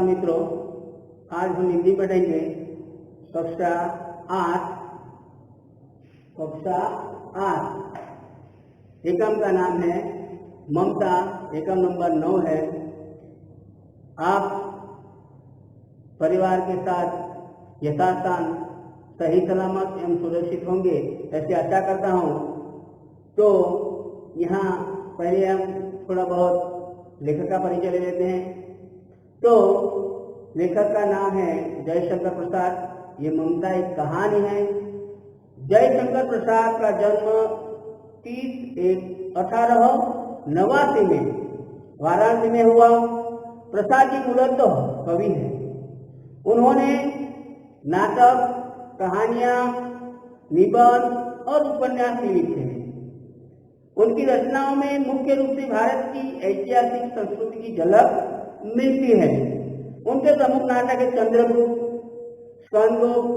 मित्रों, आज हम हिंदी पढ़ेंगे कक्षा 8। एकम का नाम है ममता। एकम नंबर 9 है। आप परिवार के साथ यथास्थान सही सलामत एवं सुरक्षित होंगे ऐसे आशा करता हूँ। तो यहाँ पहले हम थोड़ा बहुत लेखक का परिचय ले लेते हैं। तो लेखक का नाम है जयशंकर प्रसाद। ये ममता एक कहानी है। जयशंकर प्रसाद का जन्म 30/1/1889 में वाराणसी में हुआ। प्रसाद जी मूलतः कवि हैं। उन्होंने नाटक, कहानियाँ, निबंध और उपन्यास लिखे हैं। उनकी रचनाओं में मुख्य रूप से भारत की ऐतिहासिक संस्कृति की झलक मिलती है। उनके प्रमुख नाटक है चंद्रगुप्त, स्कंदगुप्त,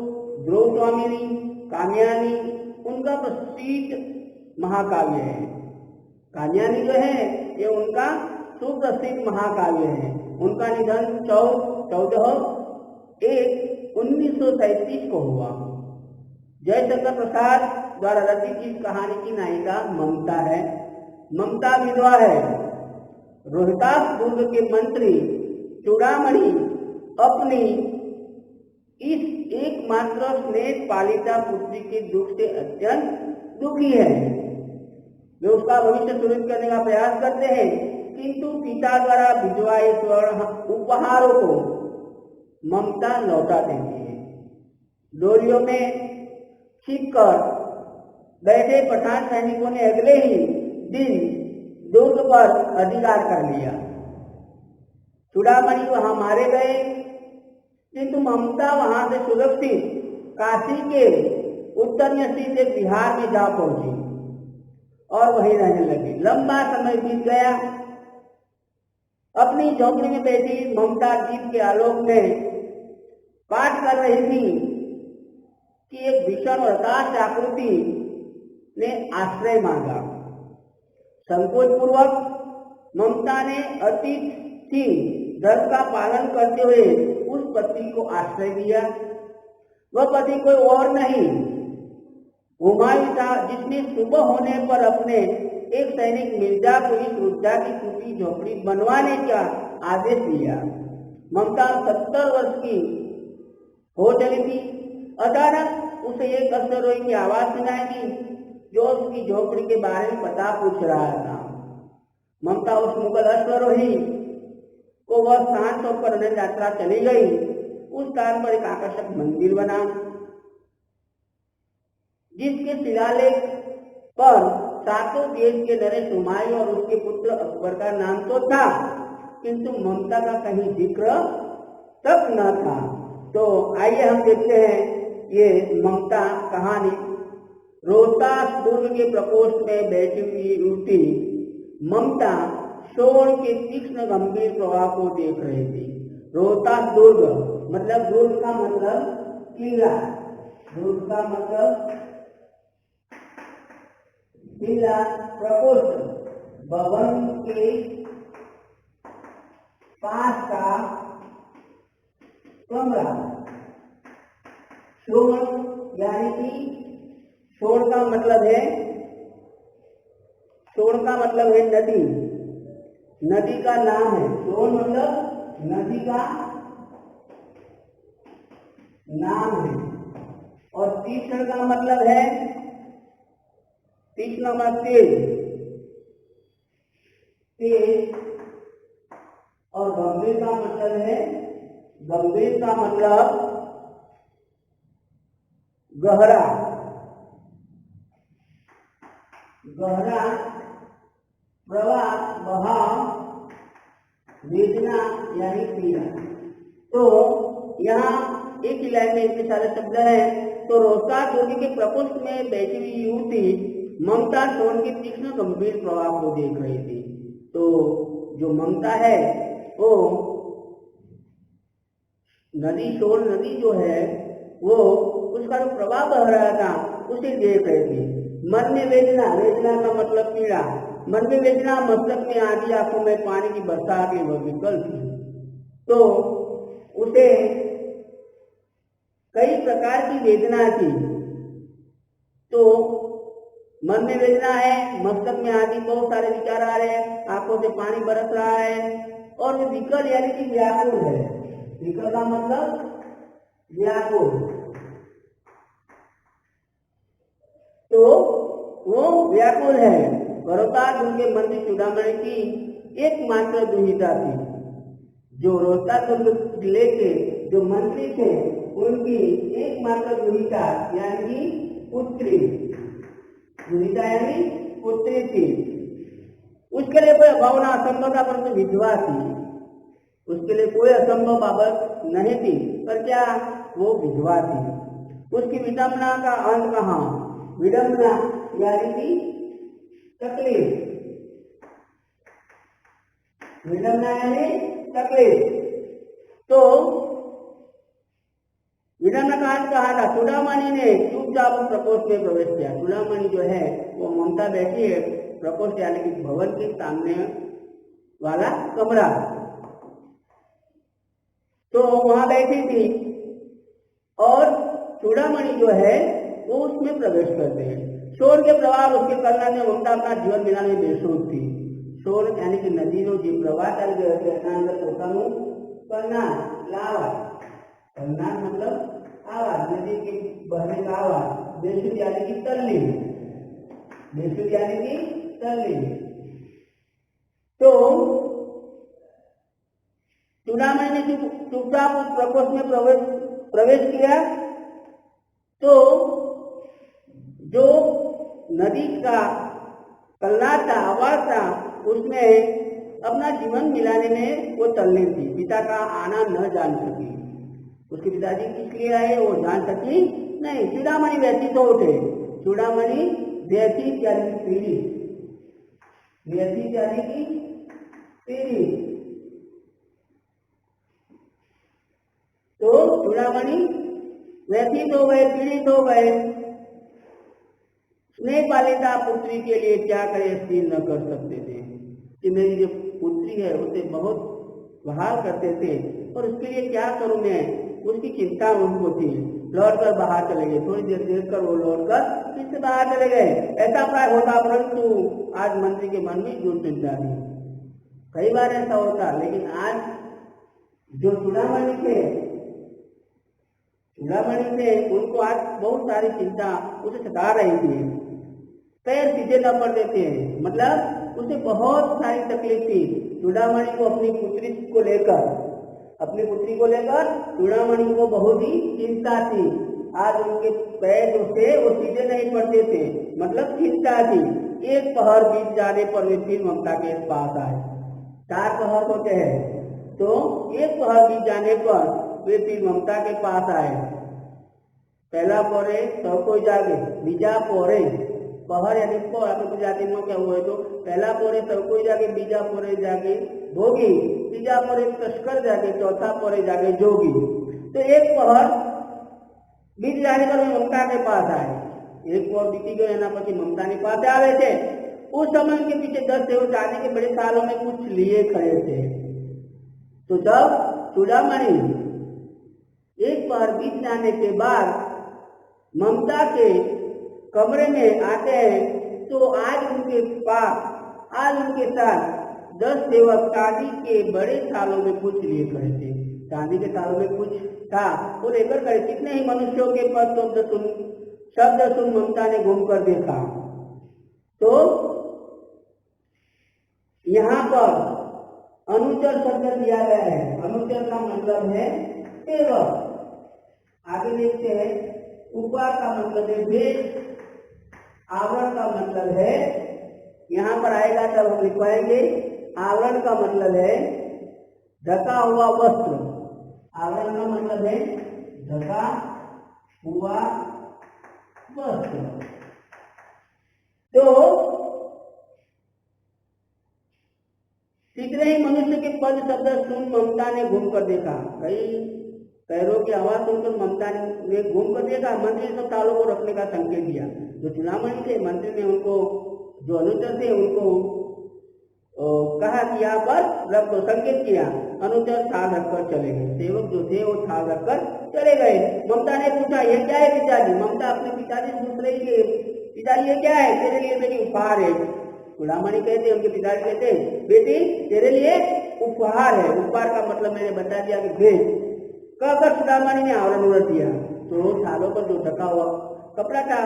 द्रौपदी, कात्यायनी। उनका प्रसिद्ध महाकाव्य है। कात्यायनी जो है ये उनका सुप्रसिद्ध महाकाव्य है। उनका निधन 14/1/1937 को हुआ। जयशंकर प्रसाद द्वारा रचित इस कहानी की नायिका ममता है। ममता विधवा है। रोहतास दुर्ग के मंत्री चूड़ामणि अपनी इस एकमात्र स्नेह पालिता पुत्री के दुख से अत्यंत दुखी है। वे उसका भविष्य सुरक्षित करने का प्रयास करते हैं, किंतु पिता द्वारा भिजवाए स्वर्ण उपहारों को ममता लौटा देती है। डोरियों में छिपकर बैठे पठान सैनिकों ने अगले ही दिन दुर्ग पर अधिकार कर लिया। चूड़ामणि वहां मारे गए, किंतु ममता वहां से सुरक्षित काशी के उत्तर में स्थित एक बिहार में जा पहुंची और वहीं रहने लगी। लंबा समय बीत गया। अपनी झोपड़ी में बैठी ममता दीप के आलोक में पाठ कर रही थी कि एक भीषण और हताश आकृति ने आश्रय मांगा। संकोच पूर्वक ममता ने अतिथि धर्म का पालन करते हुए उस पति को आश्रय दिया। वह पति कोई और नहीं हुमायूं था, जिसने सुबह होने पर अपने एक सैनिक मिर्जा को इस वृद्धा की टूटी झोपड़ी बनवाने का आदेश दिया। ममता 70 वर्ष की हो चली थी। अचानक उसे एक अश्वरोही की आवाज सुनाई दी, जो उसकी झोपड़ी के बारे में पता पूछ रहा था। ममता उस मुगल अश्वरोही को वह शांत होकर अन्य यात्रा चली गई। उस स्थान पर एक आकर्षक मंदिर बना, जिसके शिलालेख पर सातों देश के नरेश हुमायूं और उसके पुत्र अकबर का नाम तो था, किंतु ममता का कहीं जिक्र तक न था। तो आइए हम देखते हैं ये ममता कहानी। रोहतास दुर्ग के प्रकोष्ठ में बैठी हुई युवती ममता शोर के तीक्ष्ण गंभीर प्रवाह को देख रही थी। रोहतास दुर्ग मतलब दुर्ग का मतलब किला, दुर्ग का मतलब किला, प्रकोष्ठ भवन के पास का कमरा। शोर यानी कि शोर का मतलब है नदी। नदी का नाम है शोर, मतलब नदी का नाम है। और तीक्ष्ण का मतलब है तीक्ष्ण मतलब तेज, और गंभीर का मतलब है गंभीर का मतलब गहरा, गहरा प्रवाह, बहाव, वेदना यानी पीड़ा। तो यहाँ एक लाइन में इतने सारे शब्द हैं। तो रोहतास दुर्ग के प्रकोष्ठ में बैठी हुई युवती ममता शोर के तीक्ष्ण गंभीर प्रवाह को देख रही थी। तो जो ममता है वो नदी जो है वो उसका जो प्रवाह बह रहा था उसे देख रही थी। मन में वेदना, वेदना का मतलब पीड़ा, मन में वेदना, मस्तक में आधी, आंखों में पानी की बरसात, ये वह विकल्प थी। तो उसे कई प्रकार की वेदना थी। तो मन में वेदना है, मस्तक में आदि बहुत सारे विचार आ रहे हैं, आंखों से पानी बरस रहा है और वो विकल यानी कि व्याकुल है। विकल का मतलब व्याकुल। तो वो व्याकुल है। रोहतास उनके मंत्री चूड़ामणि की एकमात्र दुहिता थी। जो रोहतास जिले के जो मंत्री थे उनकी एकमात्र दुहिता यानी कि पुत्री, दुहिता यानी पुत्री थी। उसके लिए कोई भावना असंभव था, परंतु विधवा थी। उसके लिए कोई असंभव बाबत नहीं थी, पर क्या वो विधवा थी। उसकी विडंबना का अंत कहाँ? विडंबना यानी कि तकलीफ, विडंबना यानी तकलीफ। तो विडंबना का अंत कहा था? चूड़ामणि ने चुपचाप प्रकोष्ठ में प्रवेश किया। चूड़ामणि जो है वो ममता बैठी है प्रकोष्ठ यानी कि भवन के सामने वाला कमरा, तो वहां बैठी थी और चूड़ामणि जो है वो उसमें प्रवेश करते हैं। शोर के प्रवाह उसके कलना ने ममता अपना जीवन मिलाने में बेसुध थी। शोर यानी कि नदीનો જે પ્રવાહ ચાલી રહ્યો છે એના અંદર પોતાનું કલના લાવા, कलना मतलब आवाज, नदी के बहने का आवाज। बेसुध यानी कि तल्लीन, बेसुध यानी कि तल्लीन। तो चूड़ामणि ने चुपचाप उस प्रकोष्ठ में प्रवेश किया। तो जो नदी का कलना था, आवाज था, उसमें अपना जीवन मिलाने में वो तल्लीन थी। पिता का आना न जान सकी। उसके पिताजी किस लिए आए वो जान सकी नहीं। चूड़ामणि व्यथित हो उठे। चूड़ामणि व्यथित यानी पीड़ित, व्यथित यानी कि पीड़ित। तो चूड़ामणि व्यथित हो गए, पीड़ित हो गए। स्नेह पालिता पुत्री के लिए क्या करे स्थिर न कर सकते थे कि मेरी जो पुत्री है उसे बहुत बहाल करते थे और उसके लिए क्या करूं मैं, उसकी चिंता उनको थी। लौटकर बाहर चले गए। थोड़ी देर देखकर वो लौटकर फिर से बाहर चले गए। ऐसा प्राय होता, परंतु आज मंत्री के मन में जो चिंता थी। कई बार ऐसा होता, लेकिन आज जो चूड़ामणि थे उनको आज बहुत सारी चिंता उसे सता रही थी। पैर सीधे न पड़ते थे, मतलब उसे बहुत सारी तकलीफ थी। चूड़ामणि को अपनी पुत्री को लेकर चूड़ामणि को बहुत ही चिंता थी। आज उनके पैर जो थे वो सीधे नहीं पड़ते थे, मतलब चिंता थी। एक पहर बीत जाने पर वे फिर ममता के पास आए। 4 पहर होते हैं, तो एक पहर बीत जाने पर वे फिर ममता के पास आए। पहला पोरे सब कोई जागे, बीजा पोरे, पहर यानी पोर આપણે ગુજરાતીમાં કેવું હોય તો પહેલા પોરે સૌ કોઈ જાગે, બીજા પોરે જાગે ભોગી, ત્રીજા પોરે તસ્કર જાગે, चौथा पोरे जागे जोगी। तो एक पहर बीत जाने पर ममता के पास आए। एक पहर बीती गयो एना પછી ममता के पास आवे थे। उस समय उनके पीछे 10 सेवक चांदी के बड़े सालों में कुछ लिए खड़े थे। तो जब चूड़ामणि एक पहर बीत जाने के बाद ममता के कमरे में आते हैं, तो आज उनके साथ 10 सेवक चांदी के बड़े थालों में कुछ लिए खड़े थे। चांदी के थालों में कुछ था वो लेकर खड़े। कितने ही मनुष्यों के पास शब्द सुन ममता ने घूम कर देखा। तो यहाँ पर अनुचर शब्द दिया गया है। अनुचर का मतलब है सेवक। आगे देखते हैं। उपहार का मतलब है भेद, आवरण का मतलब है, यहाँ पर आएगा तब हम लिखवाएंगे। आवरण का मतलब है ढका हुआ वस्त्र। आवरण का मतलब है ढका हुआ वस्त्र। तो शीघ्र ही मनुष्य के पद शब्द सुन ममता ने घूम कर देखा। कई पैरों की आवाज सुनकर ममता ने घूम कर देखा। मंत्री सब तालों को रखने का संकेत दिया। जो चूड़ामणि थे, मंत्री ने उनको, जो अनुचर थे, उनको कहा कि यहाँ पर रख दो, संकेत किया। अनुचर थाल रखकर चले गए। सेवक जो थे वो थाल रखकर चले गए। ममता ने पूछा ये क्या है पिताजी? ममता अपने पिताजी से पूछ रही है पिताजी ये क्या है? तेरे लिए मेरी उपहार है। चूड़ामणि कहते, उनके पिताजी कहते बेटी तेरे लिए उपहार है। उपहार का मतलब मैंने बता दिया कि भेज। कहकर चूड़ामणि ने आवरण उलट दिया तो थालों पर जो ढका हुआ कपड़ा था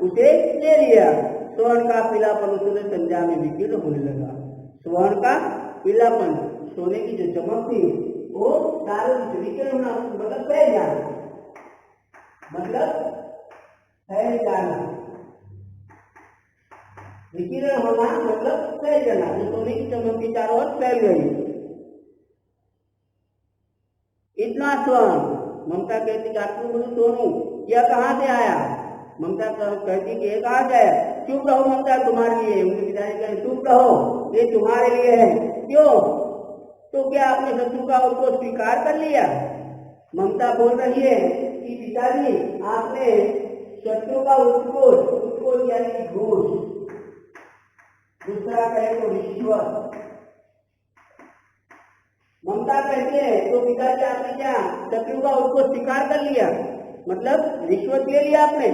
उसे ले लिया। स्वर्ण का पीलापन उसने संध्या में विकीर्ण होने लगा। स्वर्ण का पीलापन, सोने की जो चमक थी वो दारू विकीर्ण होना, मतलब फैल जाना, मतलब फैल जाना। विकीर्ण होना मतलब फैल जाना। जो सोने की चमक की चारों ओर फैल गई। इतना स्वर्ण। ममता कहती कि आपको सोनू यह कहाँ से आया? ममता कहती कि ये कहाँ से आया? चुप रहो ममता, तुम्हारे लिए। उनके पिताजी कहे चुप रहो, ये तुम्हारे लिए है। क्यों? तो क्या आपने शत्रु का उसको स्वीकार कर लिया? ममता बोल रही है कि पिताजी आपने शत्रु का उसको यानी घूस, दूसरा कहे तो रिश्वत। ममता कहते हैं तो पिताजी आपने क्या शत्रु का उसको स्वीकार कर लिया, मतलब रिश्वत ले लिया आपने?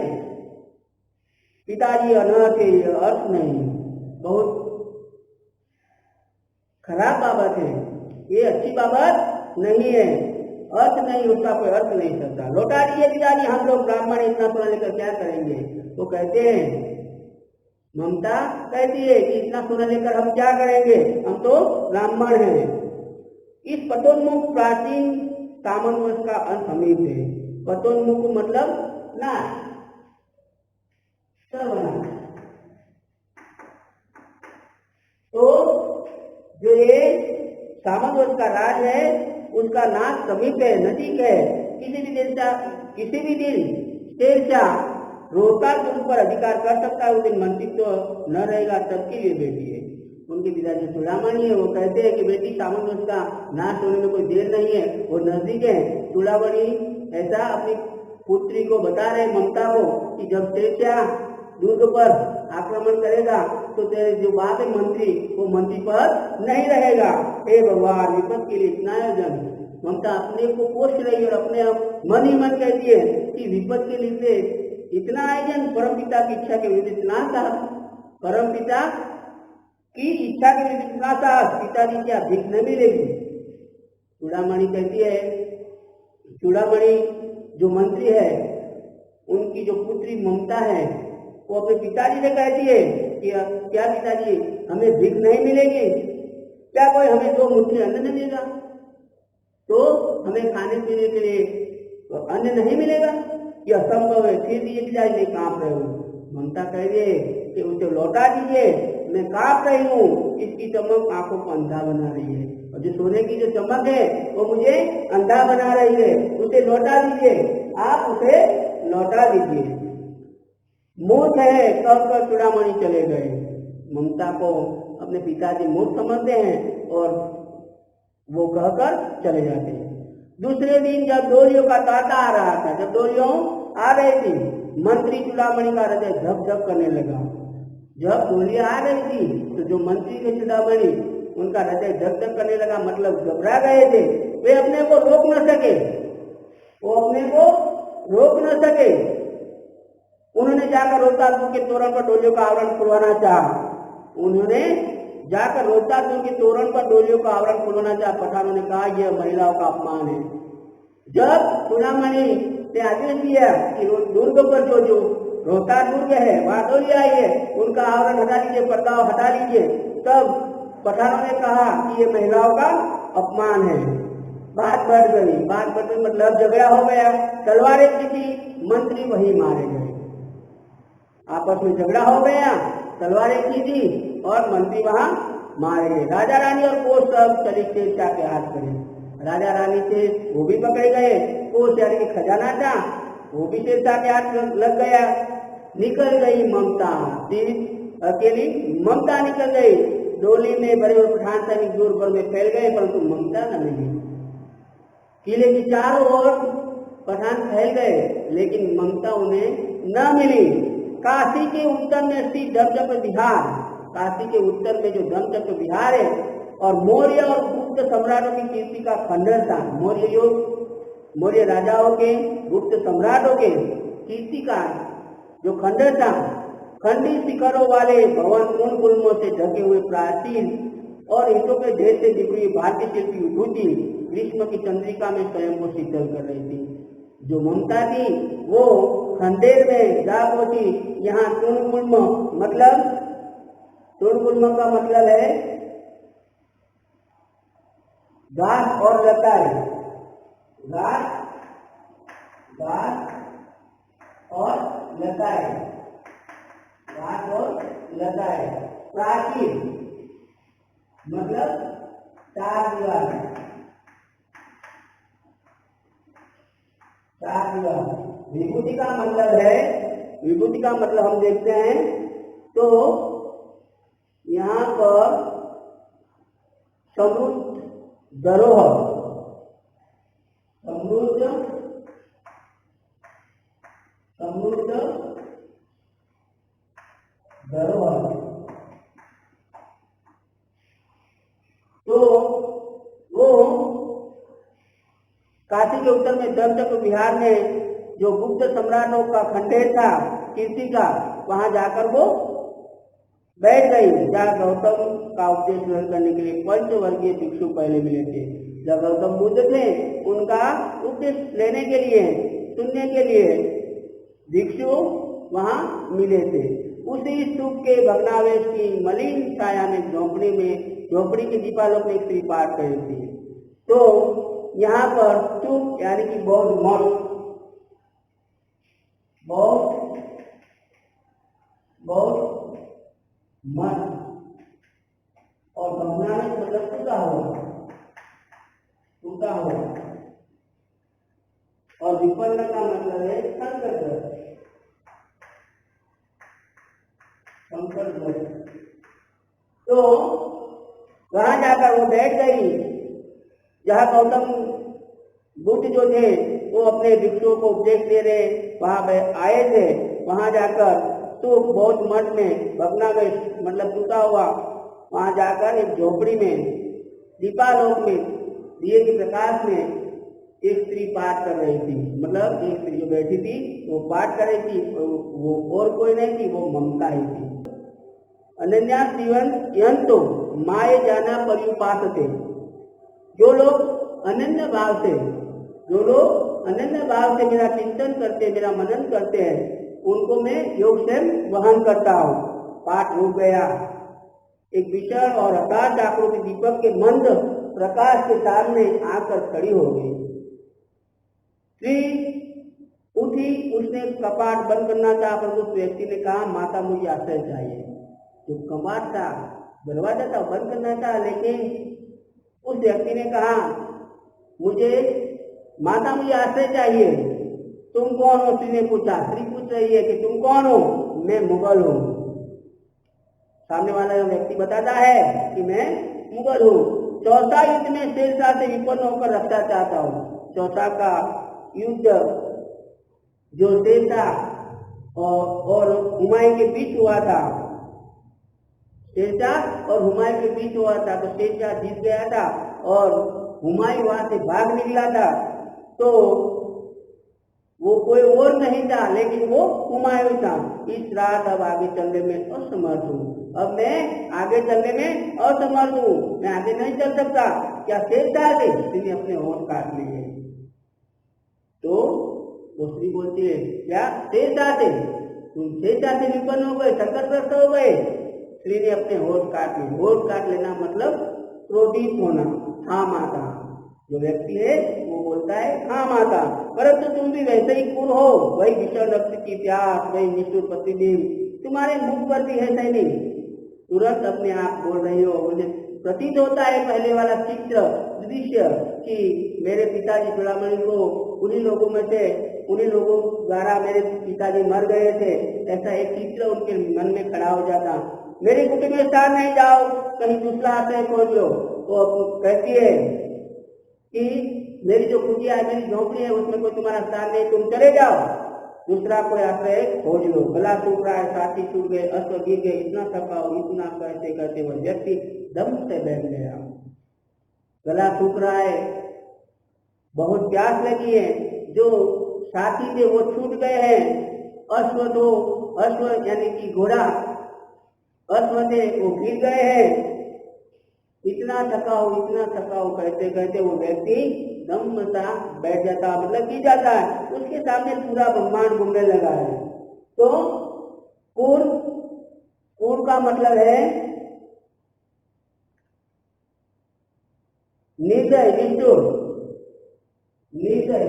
पिताजी अनाथ है, ये अर्थ नहीं, बहुत खराब बाबत है, ये अच्छी बाबत नहीं है, अर्थ नहीं, उसका कोई अर्थ नहीं सकता। लौटा दीजिए पिताजी, हम लोग ब्राह्मण इतना सोना लेकर क्या करेंगे? वो कहते हैं, ममता कहती है कि इतना सोना लेकर हम क्या करेंगे, हम तो ब्राह्मण हैं। इस पतोन्मुख प्राचीन सामंत का अंत समीप है। पतोन्मुख मतलब नाश, सर्वनाश। तो जो ये सामंत का राज है उसका नाश समीप है, नजीक है। किसी भी दिन शेरशाह रोहतास उन पर अधिकार कर सकता है। उस दिन मंत्रित्व तो न रहेगा, सबके लिए बेटी है। उनके पिताजी चूड़ामणि है, वो कहते हैं कि बेटी सामंत का नाश होने में कोई देर नहीं है, वो नजदीक है। चूड़ामणि ऐसा अपनी पुत्री को बता रहे ममता को कि जब शेरशाह दुर्ग पर आक्रमण करेगा तो तेरे जो बाप है मंत्री, वो मंत्री पर नहीं रहेगा। हे भगवान, विपद के लिए इतना आयोजन। ममता अपने को पोष रही और अपने आप मन ही मन कहती है कि विपद के लिए इतना आयोजन, परम पिता की इच्छा के विरुद्ध इतना साहस, परम पिता की इच्छा के विरुद्ध इतना साहस, पिताजी क्या भीख नहीं मिलेगी? चूड़ामणि कहती है, चूड़ामणि जो मंत्री है उनकी जो पुत्री ममता है वो अपने पिताजी से कहती है कि क्या पिताजी हमें भीख नहीं मिलेगी? क्या कोई हमें 2 मुट्ठी अन्न नहीं देगा? तो हमें खाने पीने के लिए अन्न नहीं मिलेगा? यह असंभव है। फिर भी ये पिताजी नहीं कांप रहे हो। ममता कह रही है कि उसे लौटा दीजिए, मैं कांप रही हूँ, इसकी चमक आंखों को अंधा बना रही है, और जो सोने की जो चमक है वो मुझे अंधा बना रही है। उसे लौटा दीजिए, आप उसे लौटा दीजिए। मूर्ख है कहकर चूड़ामणि चले गए। ममता को अपने पिताजी मूर्ख समझते हैं और वो कहकर चले जाते हैं। दूसरे दिन जब डोलियों का तांता आ रहा था, जब डोलियों आ रही थी, मंत्री चूड़ामणि का हृदय धक धक करने लगा। जब डोलियां आ रही थी तो जो मंत्री थे चूड़ामणि, उनका हृदय धक धक करने लगा, मतलब घबरा गए थे। वे अपने को रोक न सके, वो अपने को रोक न सके। उन्होंने जाकर रोहतास के तोरण पर डोलियों का आवरण खुलवाना चाहा। उन्होंने जाकर रोहतास के तोरण पर डोलियों का आवरण खुलवाना चाहा। पठानों ने कहा यह महिलाओं का अपमान है। जब चूड़ामणि ने आदेश दिया कि दुर्ग पर जो रोहतास दुर्ग है वहां डोली आई है, उनका आवरण हटा लीजिए, पर्दा हटा लीजिए, तब पठानों ने कहा कि ये महिलाओं का अपमान है। बात बढ़ गई, बात बढ़ गई मतलब झगड़ा हो गया। तलवारें किसी, मंत्री वही मारे गए। आपस में झगड़ा हो गया, तलवारें की थी और मंत्री वहां मारे गए। राजा रानी और कोष सब चली शेरशाह के हाथ पड़े। राजा रानी से वो भी पकड़े गए, कोष यानी कि खजाना था वो भी शेरशाह के हाथ लग गया। निकल गई ममता, सिर्फ अकेली ममता निकल गई। डोली में बड़े बड़े पठान सैनिक दूर भर में फैल गए, परंतु ममता न मिली। किले की चारों ओर पठान फैल गए, लेकिन ममता उन्हें न मिली। काशी के उत्तर में स्थित जबजब बिहार, काशी के उत्तर में जो धर्मचक्र विहार है और मौर्य और गुप्त सम्राटों की कीर्ति का खंडन था। मौर्य राजाओं के, गुप्त सम्राटों के कीर्ति का जो खंडन था, खंडित शिखरों वाले भवन उन गुल्मों से ढके हुए प्राचीन और ईंटों के ढेर से बिखरी भारतीय शिल्पी विभूति ग्रीष्म की चंद्रिका में स्वयं को शीतल कर रही थी। जो ममता थी वो खंडेर में जा पहुंची। यहाँ तृणगुल्म का मतलब है घास और लताएं, घास और लताएं। प्राचीन मतलब चार दीवार। विभूति का मतलब हम देखते हैं तो यहाँ पर समृद्ध धरोहर, तो वो काशी के उत्तर में धर्मचक्र विहार में जो गुप्त सम्राटों का खंडेर था कीर्ति का, वहां जाकर वो बैठ गई। जहाँ गौतम का उपदेश ग्रहण करने के लिए पंचवर्गीय भिक्षु पहले मिले थे। जब गौतम बुद्ध थे उनका उपदेश लेने के लिए, सुनने के लिए भिक्षु वहां मिले थे। उसी स्तूप के भग्नावशेष की मलिन छाया में झोपड़ी के दीपालोक में एक स्त्री पाठ कर रही थी। तो यहाँ पर स्तूप यानी कि बौद्ध मठ और भग्नावशेष मतलब टूटा हुआ और विपन्न का मतलब है संकट। तो वहां जाकर वो बैठ गई जहाँ गौतम बुद्ध जो थे वो अपने भिक्षुओं को उपदेश दे रहे वहां आए थे। वहां जाकर तो बौद्ध मठ में भग्नावशेष मतलब टूटा हुआ, वहां जाकर एक झोपड़ी में दीपालोक में दिए के प्रकाश में एक स्त्री पाठ कर रही थी। मतलब एक स्त्री जो बैठी थी वो पाठ कर रही थी, वो और कोई नहीं थी, वो ममता ही थी। अनन्या जीवन तो माए जाना पर्युपास थे। जो लोग अनन्य भाव से मेरा चिंतन करते, मेरा मनन करते हैं, उनको मैं योग से वहन करता हूँ। पाठ हो गया। एक विशाल और हताश आकृति दीपक के मंद प्रकाश के सामने आकर खड़ी हो गई। स्त्री उठी, उसने कपाट बंद करना था, पर उस व्यक्ति ने कहा, माता मुझे आश्रय चाहिए। जो कपाट था, दरवाजा था, बंद करना था, लेकिन उस व्यक्ति ने कहा, माता मुझे आश्रय चाहिए। तुम कौन हो? स्त्री ने पूछा। स्त्री पूछ रही है कि तुम कौन हो? मैं मुगल हूँ। सामने वाला व्यक्ति बताता है कि मैं मुगल हूँ। चौथा युद्ध में शेरशाह से विपन्न होकर रक्षा चाहता हूँ। चौथा का युद्ध जो शेरशाह और हुमायूं के बीच हुआ था, शेरशाह और हुमायूं के बीच हुआ था, तो शेरशाह जीत गया था और हुमायूं वहां से भाग निकला था। तो वो कोई और नहीं था, लेकिन वो हुमायूं था। इस रात अब आगे चलने में असमर्थ हूँ। अब मैं आगे चलने में असमर्थ हूँ, मैं आगे नहीं चल सकता। क्या शेरशाह थे? इसने अपने होंठ काट लिए। तो वो स्त्री बोलती है, क्या शेरशाह थे? तुम शेरशाह से विपन्न हो गए, संकटग्रस्त हो गए। स्त्री ने अपने होंठ काट लिए। होंठ काट लेना मतलब क्रोधित होना। हाँ माता, जो व्यक्ति है वो बोलता है हाँ माता, परंतु तुम भी वैसे ही क्रूर हो, वही भीषण रक्त की प्यास, वही निष्ठुर प्रतिबिंब तुम्हारे मुख पर भी है सैनिक। तुरंत अपने आप बोल रही हो। मुझे प्रतीत होता है पहले वाला चित्र दृश्य कि मेरे पिताजी चूड़ामणि को उन्हीं लोगों द्वारा मेरे पिताजी मर गए थे, ऐसा एक चित्र उनके मन में खड़ा हो जाता। मेरी कुटी में स्थान नहीं, जाओ कहीं दूसरा आश्रय खोज लो। तो कहती है कि मेरी जो कुटिया है, मेरी झोपड़ी है, उसमें कोई तुम्हारा स्थान नहीं, तुम चले जाओ। दूसरा कोई आश्रय खोज लो। गला सूख रहा है, साथी छूट गए, अश्व गिर गए, इतना थका हो, इतना कहते कहते वह व्यक्ति दम से बैठ गया। गला सूख रहा है, बहुत प्यास लगी है, जो साथी थे वो छूट गए हैं, अश्व यानी कि घोड़ा, अश्व थे वो गिर गए हैं, इतना थका हो कहते कहते वो व्यक्ति दम सा बैठ जाता, मतलब गिर जाता है। उसके सामने पूरा ब्रह्मांड घूमने लगा है। तो पूर्व का मतलब है निर्दय, निष्ठुर, निर्दय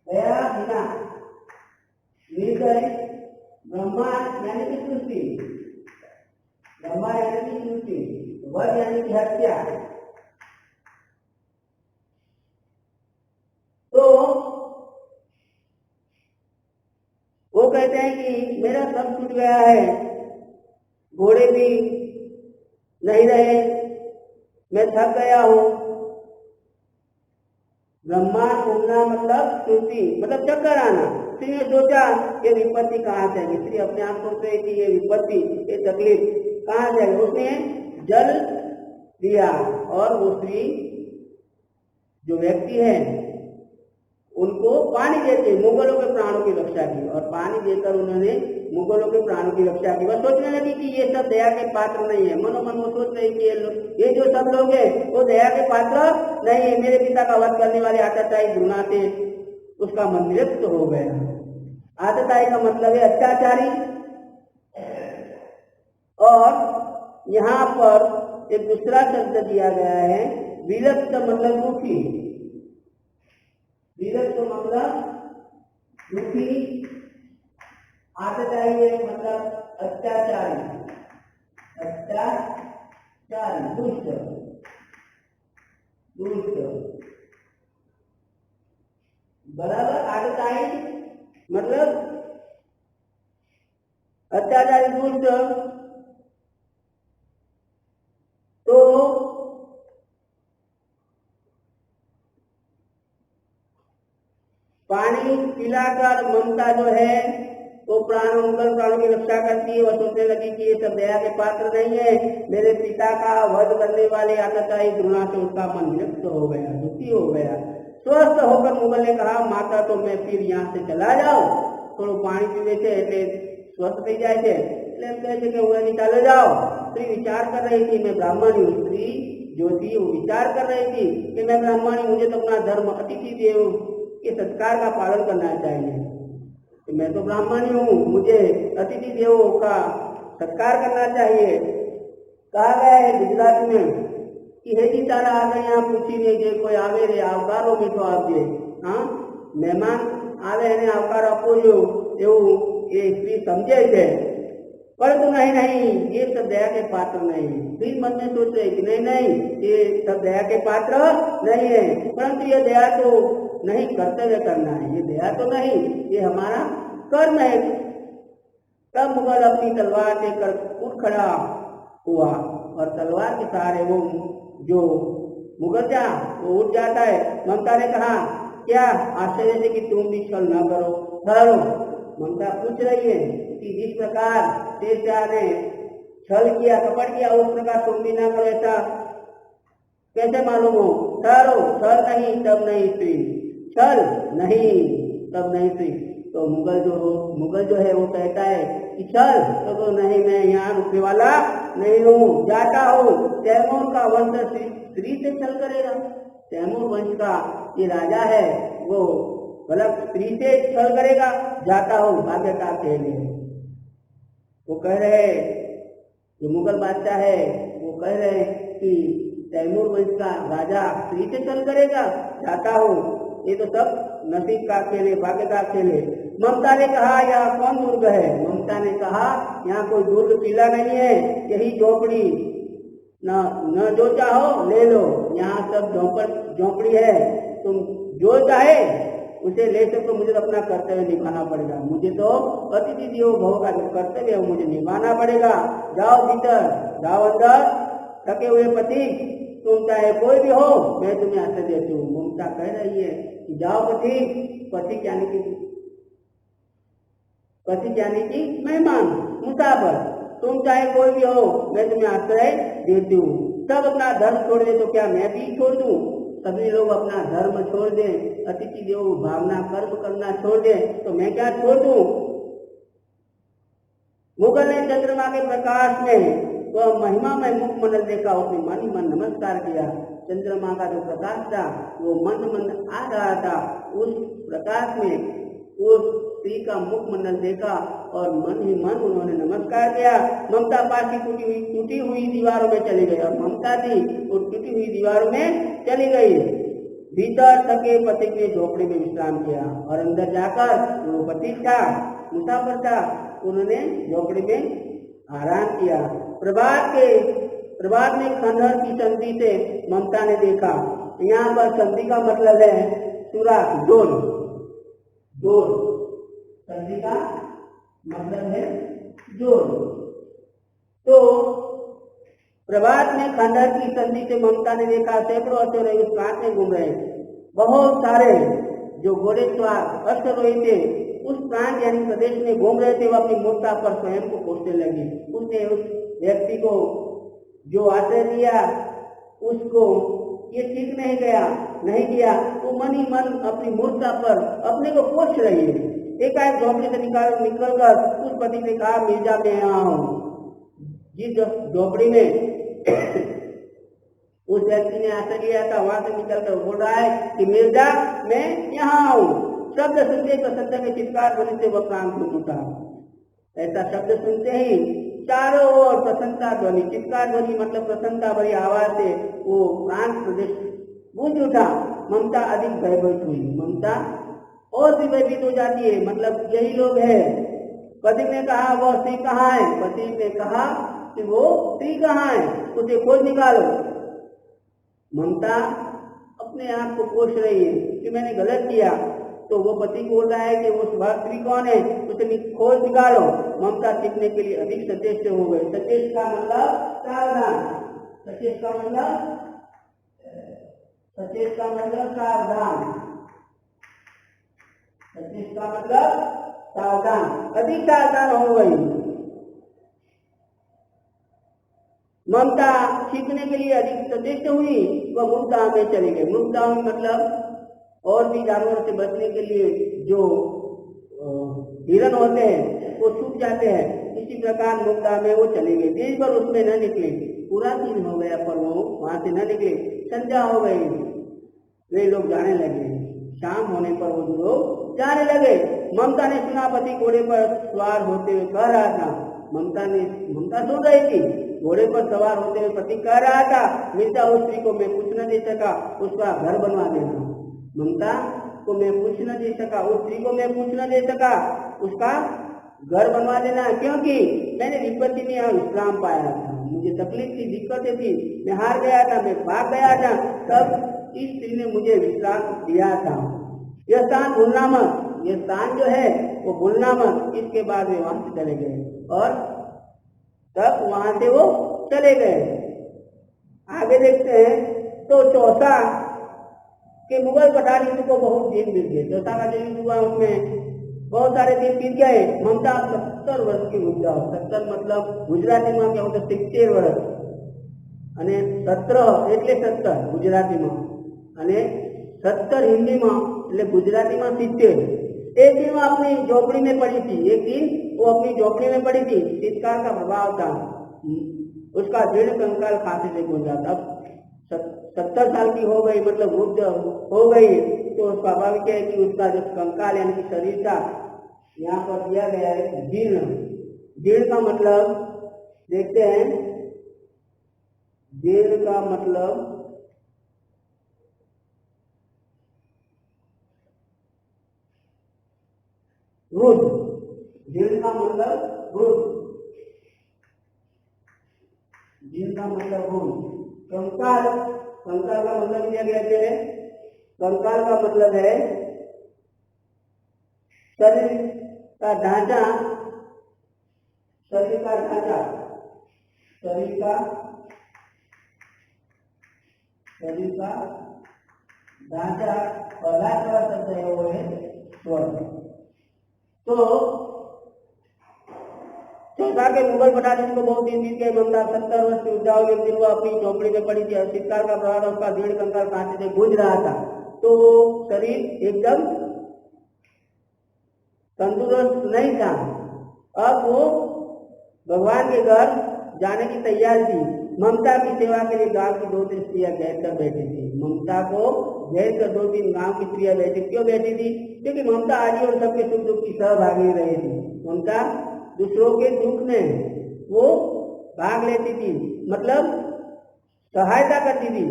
दया बिना, निर्दय ब्रह्मांड यानी कि सृष्टि, ब्रह्मा यानी कि सृष्टि, वध यानी कि हत्या। तो वो कहते हैं कि मेरा सब छूट गया है, घोड़े भी नहीं रहे, मैं थक गया हूं। ब्रह्मांड घूमना मतलब सृष्टि, मतलब चक्कर आना। फिर ये सोचा ये विपत्ति कहाँ से आएगी, इसलिए अपने आप सोच रहे कि ये विपत्ति, ये तकलीफ कहाँ से आएगी। उसने जल दिया और वो स्त्री जो व्यक्ति है उनको पानी देते मुगलों के प्राणों की रक्षा की, और पानी देकर उन्होंने मुगलों के प्राणों की रक्षा की। वह सोचने लगी कि ये सब दया के पात्र नहीं है, मनोमन वो सोच रही कि ये जो सब लोग हैं वो दया के पात्र नहीं है। मेरे पिता का वध करने वाले आतताई घृणा से उसका मन निरस्त हो गया। आतताई का मतलब है अत्याचारी, और यहाँ पर एक दूसरा शब्द दिया गया है विरक्त, मतलब दुखी, विरक्त मतलब दुखी, आतताई मतलब अत्याचारी, दुष्ट, बराबर। आतताई मतलब अत्याचारी, दुष्ट। तो पानी पिलाकर ममता जो है वो प्राणों की रक्षा करती है। वह सोचने लगी कि ये सब दया के पात्र नहीं है, मेरे पिता का वध करने वाले आतताई घृणा से उसका मन विरक्त हो गया, दुखी हो गया। स्वस्थ होकर मुगल ने कहा माता तो मैं फिर यहाँ से चला जाऊं, थोड़ा पानी पीवे थे એટલે स्वस्थ થઈ જાય છે, એટલે એમ કહે છે કે હું અહીં ચાલો जाओ। स्त्री विचार कर रही थी मैं ब्राह्मणी हूँ, स्त्री जो थी वो विचार कर रही थी कि मैं ब्राह्मणी, मुझे तो अपना धर्म अतिथि देव के सत्कार का पालन करना चाहिए। मैं तो ब्राह्मणी हूँ, मुझे अतिथि देवों का सत्कार करना चाहिए। कहा गया है गुजरात में कि हेजी तारा आगे यहाँ पूछी नहीं जे कोई आवे रे आवकारो मीठो आपजे, हाँ મહેમાન આવે એને આવકાર આપવો જોઈએ એવું એ સ્ત્રી સમજે છે, परंतु नहीं, ये सब दया के पात्र नहीं। स्त्री मन में सोच रहे कि नहीं, ये सब दया के पात्र नहीं है, परंतु ये दया तो नहीं कर्तव्य करना है, ये दया तो नहीं, ये हमारा कर्म है। तब मुगल अपनी तलवार लेकर उठ खड़ा हुआ और तलवार के सहारे वो जो मुगल था वो उठ जाता है। ममता ने कहा क्या आश्चर्य है कि तुम भी छल न करो, ठहरो। ममता पूछ रही है कि जिस प्रकार शेरशाह ने छल किया, कपट किया, उस प्रकार तुम भी ना करो, ऐसा कैसे मालूम हो? ठहरो, छल नहीं तब नहीं स्त्री, छल नहीं तब नहीं स्त्री। तो मुगल जो है वो कहता है कि छल तो नहीं, मैं यहाँ रुकने वाला नहीं हूँ, जाता हूँ। तैमूर का वंश स्त्री से छल करेगा? तैमूर वंश का ये राजा है वो गलत स्त्री से छल करेगा? जाता हूँ, भाग्य का खेल है। वो कह रहे, जो मुगल बादशाह है वो कह रहे कि तैमूर वंश का राजा स्त्री से छल करेगा? जाता हूँ, ये तो सब नसीब का खेल है, भाग्य का खेल है। ममता ने कहा यहाँ कौन दुर्ग है? ममता ने कहा यहाँ कोई दुर्ग किला नहीं है, यही झोपड़ी, न जो चाहो ले लो, यहाँ सब झोपड़ी है, तुम जो चाहे उसे ले सकते, मुझे तो अपना कर्तव्य निभाना पड़ेगा, मुझे तो अतिथि देवो भव का जो कर्तव्य है मुझे निभाना पड़ेगा। जाओ भीतर, जाओ अंदर, थके हुए पति, तुम चाहे कोई भी हो, मैं तुम्हें आश्रय देती हूँ। ममता कह रही है कि जाओ पति, यानी कि पथिक यानी कि मेहमान, मुसाफर। तुम चाहे कोई भी हो, मैं तुम्हें आश्रय देती हूँ। सब अपना धर्म छोड़ दे तो क्या मैं भी छोड़ दूं? सभी लोग अपना धर्म छोड़ दें, अतिथि देवो भावना कर्म करना छोड़ दें तो मैं क्या छोड़ दूं? मुगल ने चंद्रमा के प्रकाश में वह महिमा में मुखमंडल देखा, उसने मन ही मन नमस्कार किया। चंद्रमा का जो प्रकाश था वो मंद मंद आ रहा था। उस प्रकाश में उस स्त्री का मुखमंडल देखा और मन ही मन उन्होंने नमस्कार किया। ममता पास की टूटी हुई दीवारों में चली गई और ममता थी वो टूटी हुई दीवारों में चली गई। भीतर थके पथिक ने झोपड़ी में विश्राम किया और अंदर जाकर वो पथिक था, मुसाफिर था, उन्होंने झोपड़ी में आराम किया। प्रभात में खंडहर की संधि से ममता ने देखा। यहाँ पर संधि का मतलब है सुराख, डोर। डोर संधि का मतलब है डोर। तो प्रभात में खंडहर की संधि से ममता ने देखा सैकड़ों अश्वरोही उस प्रांत में घूम रहे। बहुत सारे जो घोड़े सवार अश्वरोही थे उस प्रांत यानी प्रदेश में घूम रहे थे, वो अपनी मूर्ता पर स्वयं को कोसने लगी। उसने उस व्यक्ति को जो आश्रय दिया उसको ये ठीक नहीं किया। वो मन ही मन अपनी मूर्ता पर अपने को कोस रही है। एकाएक झोपड़ी से निकलकर उस पति ने कहा, मिर्जा मैं यहाँ हूँ। जिस झोपड़ी में उस व्यक्ति ने आश्रय लिया था वहां से निकलकर बोल रहा है कि मिर्जा मैं यहाँ हूँ। शब्द सुनते प्रसन्नता के चित्कार ध्वनि से वह प्राण फूट उठा। ऐसा शब्द सुनते ही चारों ओर प्रसन्नता ध्वनि, चित्कार ध्वनि मतलब प्रसन्नता भरी आवाज से वो प्राण प्रदेश गूंज उठा। ममता अधिक भयभीत हुई। ममता और भी भयभीत हो जाती है, मतलब यही लोग है। पति ने कहा वह स्त्री कहाँ है? पति ने कहा कि वो स्त्री कहाँ है, उसे खोज निकालो। ममता अपने आप को कोस रही है कि मैंने गलत किया। तो वो पति बोल रहा है कि वो स्त्री कौन है, उसे खोज निकालो। ममता सीखने के लिए अधिक सचेत हो गई। सचेत का मतलब सावधान। सचेत का मतलब सावधान। सचेत का मतलब सावधान, अधिक सावधान हो गई। ममता सीखने के लिए अधिक सचेत हुई। वह मुक्ता में चली गई। मुक्ता में मतलब और भी जानवरों से बचने के लिए जो हिरण होते हैं वो छूट जाते हैं, इसी प्रकार मुक्ता में वो चली गई। दिन भर उसमें न निकली। पूरा दिन हो गया पर वो वहां से न निकली। संध्या हो गई, वे लोग जाने लगे। शाम होने पर वो लोग जाने लगे। ममता ने सुना पति घोड़े पर सवार होते हुए कह रहा था। ममता सुन रही थी। घोड़े पर सवार होते हुए पति कह रहा था, मिर्जा उस स्त्री को मैं कुछ न दे सका, उसका घर बनवा देना। ममता को मैं कुछ न दे सका, उस स्त्री को मैं कुछ न दे सका, उसका घर बनवा देना, क्योंकि मैंने विपत्ति में यहाँ विश्राम पाया था। मुझे तकलीफ थी, दिक्कतें थी, मैं हार गया था, मैं भाग गया था, तब इस स्त्री ने मुझे विश्राम दिया था। यह स्थान भूलना मत। यह स्थान जो है वो भूलना मत। इसके बाद वे वहां से चले गए और तब वहां से वो चले गए। आगे देखते हैं तो चौसा कि मुगल पठान युद्ध को बहुत दिन बीत गए। चौथा का जो युद्ध हुआ उसमें बहुत सारे दिन बीत गए। ममता 70 वर्ष की उद्या। 70 मतलब गुजराती में क्या होता? 70 वर्ष અને 17 એટલે 70 ગુજરાતીમાં અને 70 हिंदीમાં એટલે ગુજરાતીમાં 70। एक दिन वो अपनी झोपड़ी में पड़ी थी। एक दिन वो अपनी झोपड़ी में पड़ी थी। शीतकाल का प्रभाव था। उसका दृढ़ कंकाल खांसी से गूंजा था। 70 साल की हो गई, मतलब वृद्ध हो गई, तो स्वाभाविक है कि उसका जो कंकाल यानी कि शरीर था, यहाँ पर दिया गया है जीर्ण। जीर्ण का मतलब देखते हैं। जीर्ण का मतलब वृद्ध। जीर्ण का मतलब वृद्ध। जीर्ण का मतलब वृद्ध। कंकाल, कंकाल का मतलब क्या कहते हैं? कंकाल का मतलब है शरीर का ढांचा। शरीर का ढांचा, शरीर का ढांचा। और लास्ट वाला शब्द है वो है स्वर। तो संसार के मुगल पटाधीश को बहुत दिन बीत गए। ममता 70 वर्ष की वृद्धा हो गई। एक दिन वो अपनी झोपड़ी में पड़ी थी और शीतकाल का प्रभाव था, उसका दृढ़ कंकाल कांटे से गूंज रहा था। तो वो शरीर एकदम तंदुरुस्त नहीं था। अब वो भगवान के घर जाने की तैयार थी। ममता की सेवा के लिए गांव की 2-3 स्त्रियां बैठ कर बैठी थी। ममता को घेर कर 2-3 गांव की स्त्रियां बैठी। क्यों बैठी थी? क्योंकि ममता आदि और सबके सुख दुख की सहभागी रही थी। ममता दूसरों के दुख में वो भाग लेती थी, मतलब सहायता करती थी।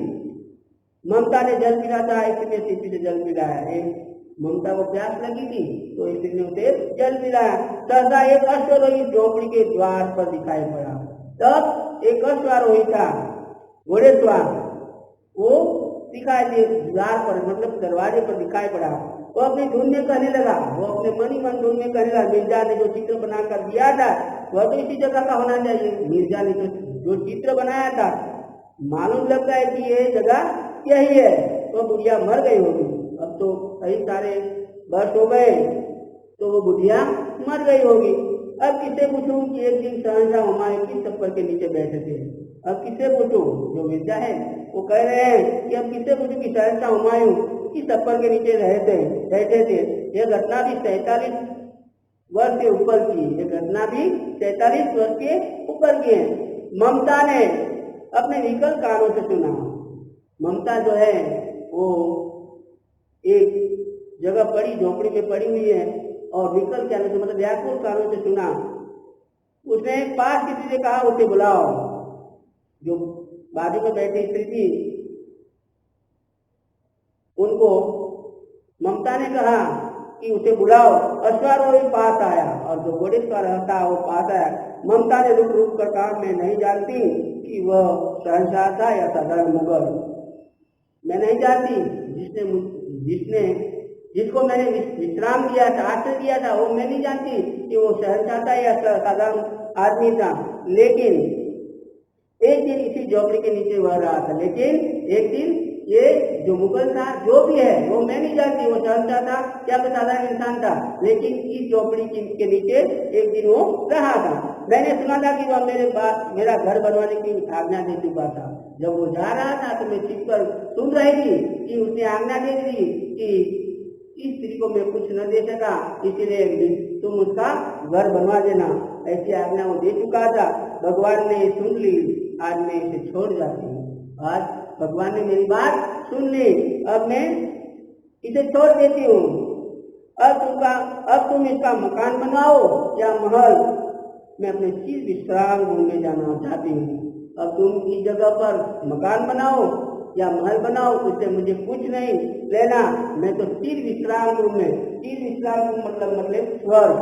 ममता ने जल पीना था, इसने सीपी से जल पिलाया। ममता को प्यास लगी थी तो स्त्री ने उसे जल पिलाया। सहसा एक अश्वारोही झोपड़ी के द्वार पर दिखाई पड़ा। तब एक अश्वारोही था, घोड़ेसवार, वो दिखाई दे द्वार पर, मतलब दरवाजे पर दिखाई पड़ा। वो अपनी धुन में कहने लगा, वो अपने मन ही मन धुन में कहने लगा, मिर्जा ने जो चित्र बनाकर दिया था वह तो इसी जगह का होना चाहिए। मिर्जा ने जो चित्र बनाया था, मालूम लगता है कि ये जगह यही है। तो बुढ़िया मर गई होगी। अब तो कई सारे वर्ष हो गए, तो वो बुढ़िया मर गई होगी। अब किससे पूछूं कि एक दिन शहंशाह हुमायूं किस छप्पर के नीचे बैठे थे? अब किससे पूछूं? जो विद्या है वो कह रहे हैं कि अब किससे पूछूं कि शहंशाह हुमायूं किस छप्पर के नीचे बैठे थे। यह घटना भी 47 वर्ष के ऊपर की, यह घटना भी 47 वर्ष के ऊपर की है। ममता ने अपने निकल कानों से सुना। ममता जो है वो एक जगह पड़ी, झोपड़ी में पड़ी हुई है और निकल कानों से, मतलब व्याकुल कानों से सुना। उसने पास किसी से कहा उसे बुलाओ। जो बाजू में बैठी स्त्री थी उनको ममता ने कहा कि उसे बुलाओ। अश्वारोही पास आया और जो घोड़े पर रहता वो पास आया। ममता ने रुक रुक कर कहा, मैं नहीं जानती कि वह शहंशाह था या साधारण मुगल। मैं नहीं जानती। जिसको मैंने विश्राम दिया था, आश्रय दिया था, वो मैं नहीं जानती कि वो शहंशाह था या साधारण आदमी था। लेकिन एक दिन इसी झोपड़ी के नीचे वह रहा था। लेकिन एक दिन ये जो मुगल था, जो भी है, वो मैं नहीं जानती वो शहंशाह था या कोई साधारण इंसान था। लेकिन इस झोपड़ी के नीचे एक दिन वो रहा था। मैंने सुना था कि वह मेरा घर बनवाने की आज्ञा दे चुका था। जब वो जा रहा था तो मैं छिपकर सुन रही थी कि उसने आज्ञा दे दी कि इस स्त्री को मैं कुछ न दे सका, इसीलिए तुम उसका घर बनवा देना। ऐसी आज्ञा वो दे चुका था। भगवान ने सुन ली, आज मैं इसे छोड़ जाती हूँ। आज भगवान ने मेरी बात सुन ली, अब मैं इसे छोड़ देती हूँ। अब तुम इसका मकान बनाओ या महल। मैं अपने चिर विश्राम घूमने जाना चाहती हूँ। अब तुम इस जगह पर मकान बनाओ या महल बनाओ, उससे मुझे कुछ नहीं लेना। मैं तो चिर विश्राम रूम में, चिर विश्राम रूम मतलब स्वर्ग,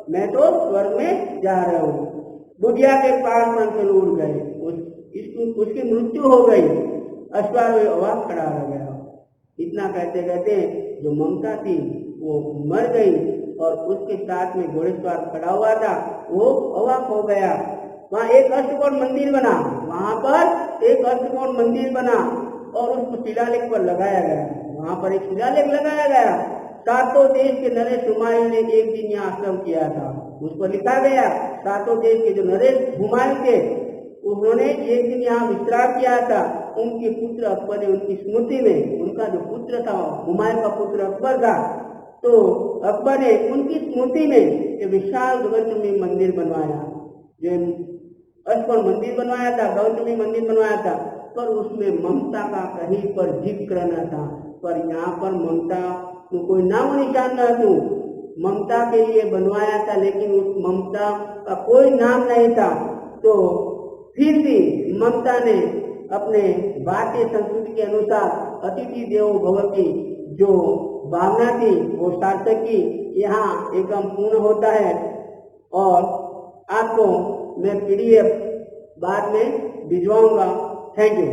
मैं तो स्वर्ग में जा रहा हूँ। बुढ़िया के प्राण से उड़ गए, उसकी मृत्यु हो गई। अश्वारोही अवाक खड़ा रह गया। इतना कहते कहते जो ममता थी वो मर गई और उसके साथ में घोड़ेसवार खड़ा हुआ था वो अवाक हो गया। वहाँ एक अष्टकोण मंदिर बना, वहां पर एक अष्टकोण मंदिर बना और उसको शिलालेख पर लगाया गया। वहां पर एक शिलालेख लगाया गया। सातों देश के नरेश हुमायूं ने एक दिन यहाँ आश्रम किया था। उस पर लिखा गया, सातों देश के जो नरेश हुमायूं थे उन्होंने एक दिन यहाँ विश्राम किया था। उनके पुत्र अकबर ने उनकी स्मृति में, उनका जो पुत्र था हुमायूं का पुत्र अकबर था, तो अकबर ने उनकी स्मृति में एक विशाल गगनचुंबी मंदिर बनवाया। जो अष्टकोण मंदिर बनवाया था, गगनचुंबी मंदिर बनवाया था, पर उसमें ममता का कहीं पर जिक्र न था। पर यहाँ पर ममता को कोई नाम निशान न था। ममता के लिए बनवाया था लेकिन उस ममता का कोई नाम नहीं था। तो फिर भी ममता ने अपने भारतीय संस्कृति के अनुसार अतिथि देवो भव की जो भावना थी वो सार्थक की यहाँ एकदम पूर्ण होता है। और आपको मैं PDF बाद में भिजवाऊंगा। Thank you.